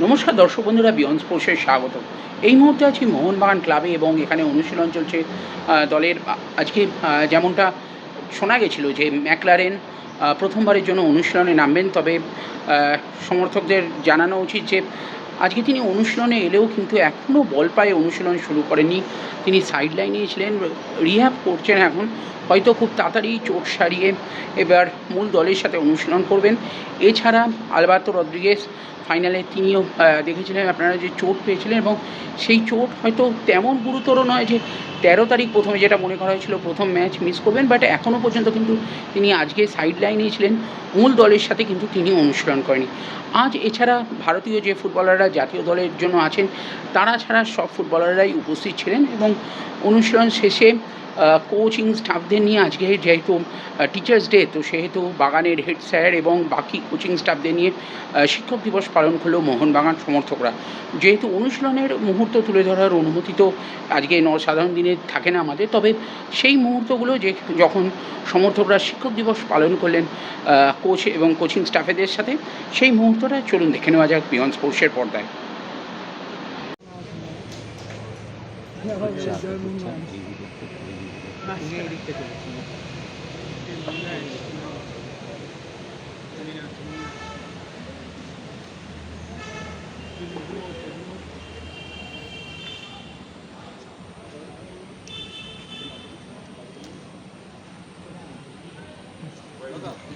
নমস্কার দর্শক বন্ধুরা, বিয়ন্ড স্পোর্টসে স্বাগত। এই মুহূর্তে আছি মোহনবাগান ক্লাবে এবং এখানে অনুশীলন চলছে দলের। আজকে যেমনটা শোনা গেছিল যে ম্যাকলারেন প্রথমবারের জন্য অনুশীলনে নামবেন, তবে সমর্থকদের জানানো উচিত যে আজকে তিনি অনুশীলনে এলেও কিন্তু এখনও বল পায়ে অনুশীলন শুরু করেননি। তিনি সাইড লাইনেই ছিলেন, রিহ্যাব করছেন এখন। হয়তো খুব তাড়াতাড়ি চোট সারিয়ে এবার মূল দলের সাথে অনুশীলন করবেন। এছাড়া আলবার্তো রদ্রিগেজ ফাইনালে তিনিও দেখেছিলেন আপনারা যে চোট পেয়েছিলেন, এবং সেই চোট হয়তো তেমন গুরুতর নয় যে 13 তারিখ প্রথমে যেটা মনে করা হয়েছিল প্রথম ম্যাচ মিস করবেন, বাট এখনও পর্যন্ত কিন্তু তিনি আজকে সাইড লাইনেই ছিলেন, মূল দলের সাথে কিন্তু তিনি অনুশীলন করেনি আজ। এছাড়া ভারতীয় যে ফুটবলাররা জাতীয় দলের জন্য আছেন তারা ছাড়া সব ফুটবলাররাই উপস্থিত ছিলেন, এবং অনুশীলন শেষে কোচিং স্টাফদের নিয়ে আজকে যেহেতু টিচার্স ডে, তো সেহেতু বাগানের হেড স্যার এবং বাকি কোচিং স্টাফদের নিয়ে শিক্ষক দিবস পালন করলো মোহনবাগান সমর্থকরা। যেহেতু অনুশীলনের মুহূর্ত তুলে ধরার অনুমতি তো আজকে সাধারণ দিনে থাকে না আমাদের, তবে সেই মুহূর্তগুলো যে যখন সমর্থকরা শিক্ষক দিবস পালন করলেন কোচ এবং কোচিং স্টাফেদের সাথে, সেই মুহূর্তটা চলুন দেখে নেওয়া যাক বিয়ন্ড স্পোর্টসের পর্দায়।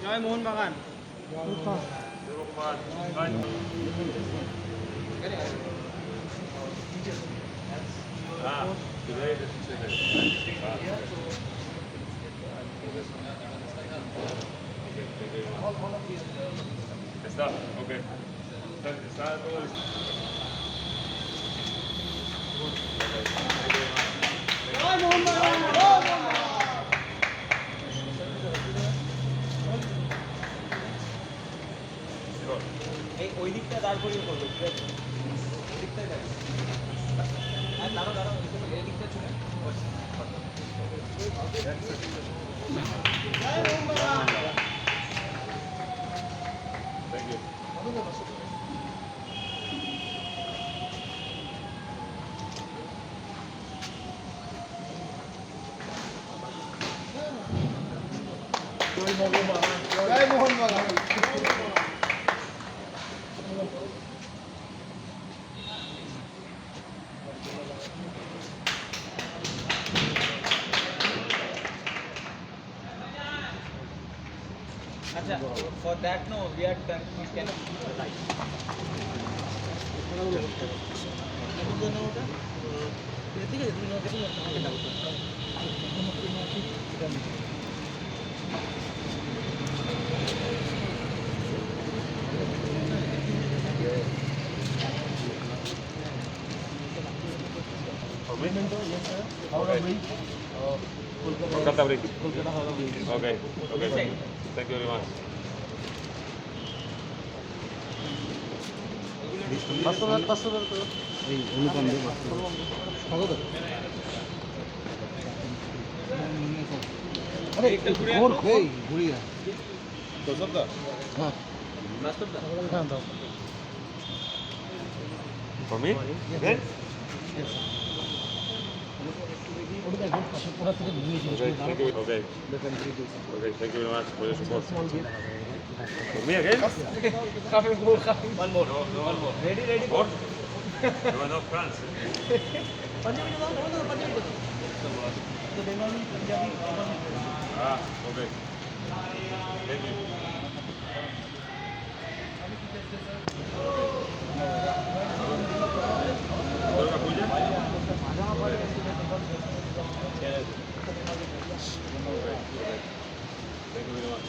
জয় Mohun Bagan. Está, ok. Está todo listo. জয় মোহনবাগান। এই ওই দিকটা দাঁড় করিয়ে করবো, ওই দিকটাই দাঁড়িয়ে। হ্যাঁ, দাঁড়াও দাঁড়াও, এই দিকটা চলে। জয় মোহনবাগান। Thank you. জয় মোহনবাগান। আচ্ছা, for that no, we are done. We can light. ঠিক আছে, তুমি নোটে আমাকে দাও। For me? Kolkata bridge. Okay. Okay. Thank you very much. For me? Yes. Okay, thank you. Okay. Okay, thank you very much for your support. For me again? One more. One more. Ready, ready. More? You are not France. Punjabi to do, Punjabi to do. So Bengali, Punjabi, Ah, okay. Thank you. Durga Puja? Thank you very much.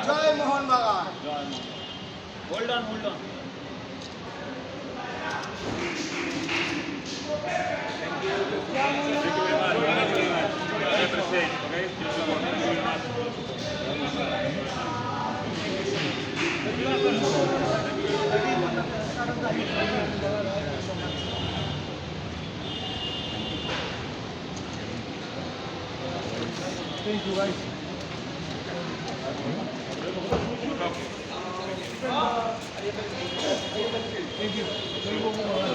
জয় Mohun Bagan. Hold on. I appreciate, okay? Your support. Thank you very much. Thank you guys. Thank you.